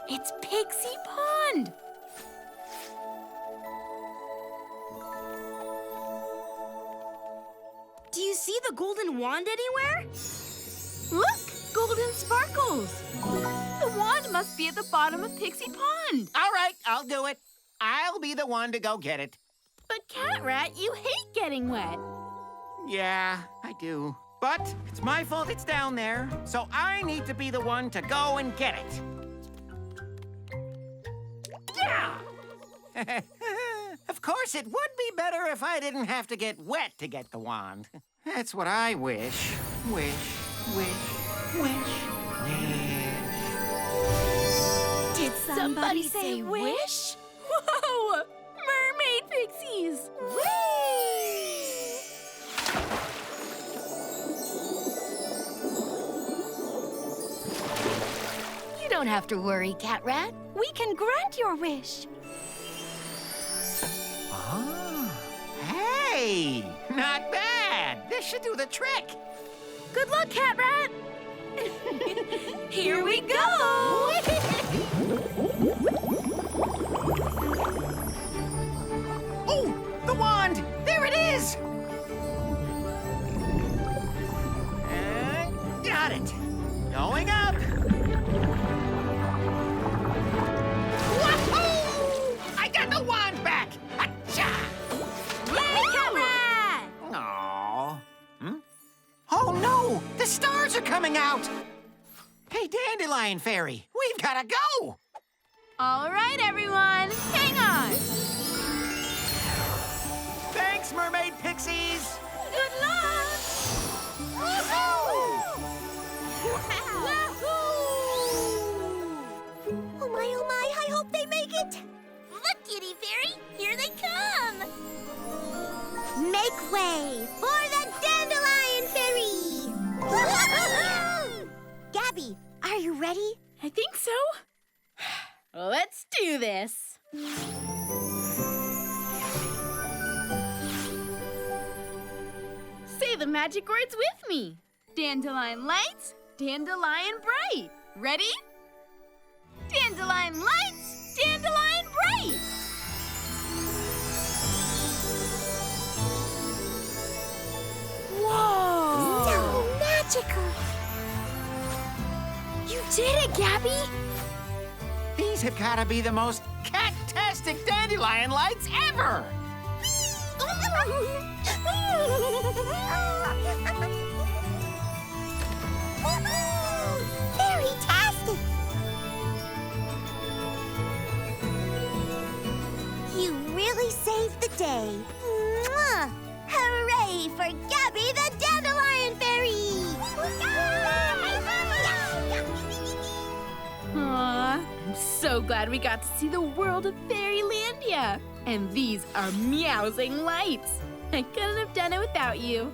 It's Pixie Pond! Do you see the golden wand anywhere? Look! Golden sparkles! The wand must be at the bottom of Pixie Pond! All right, I'll do it. I'll be the one to go get it. But CatRat, you hate getting wet. Yeah, I do. But it's my fault it's down there, so I need to be the one to go and get it. Yeah! Of course, it would be better if I didn't have to get wet to get the wand. That's what I wish. Wish. Did somebody say wish? Whoa! Mermaid pixies! Whee! You don't have to worry, CatRat. We can grant your wish. Oh, hey! Not bad! This should do the trick! Good luck, CatRat! Here we go! Oh, the wand! There it is! Got it! Going up! Wahoo! I got the wand back! Achha! Yay, CatRat! Aww. Oh no! The stars are coming out! Hey, Dandelion Fairy, we've gotta go! All right, everyone, hang on! Thanks, Mermaid Pixies! Good luck! Woohoo! Wahoo! Oh my, I hope they make it. Look, Kitty Fairy, here they come! Make way for the Dandelion Fairy! Gabby, are you ready? I think so. Let's do this. Say the magic words with me. Dandelion lights, dandelion bright. Ready? Dandelion lights, dandelion bright. Whoa! So magical. You did it, Gabby! These have gotta be the most cat-tastic dandelion lights ever! Fairy-tastic! You really saved the day. Mwah! Hooray for Gabby the Dandelion Fairy! Aw, I'm so glad we got to see the world of Fairylandia. And these are meowsing lights. I couldn't have done it without you.